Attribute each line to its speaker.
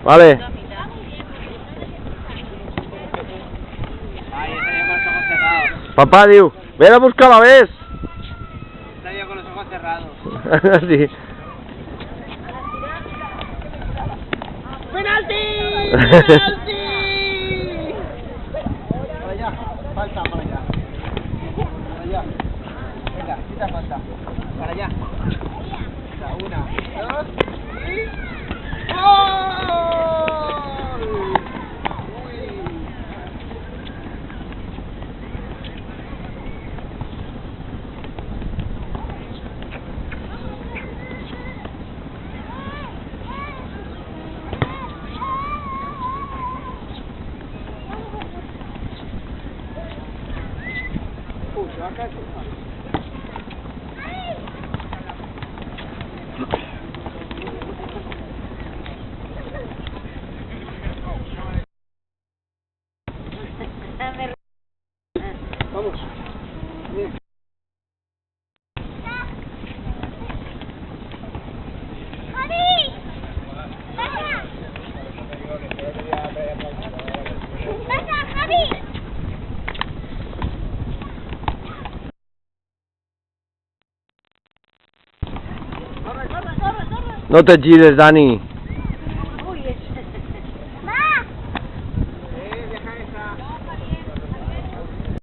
Speaker 1: Vale.
Speaker 2: Ahí está yo con los ojos cerrados.
Speaker 1: Papá, diu, ven a buscar la vez.
Speaker 2: Está yo con los ojos cerrados.
Speaker 1: Sí.
Speaker 2: ¡Penalti! ¡Penalti! Para allá, falta para allá. Para allá. Venga, quita falta. Para allá. Una, dos y... ¡Gol! Uy. Se va a caer. Vamos. Bien.
Speaker 1: No te gires, Dani.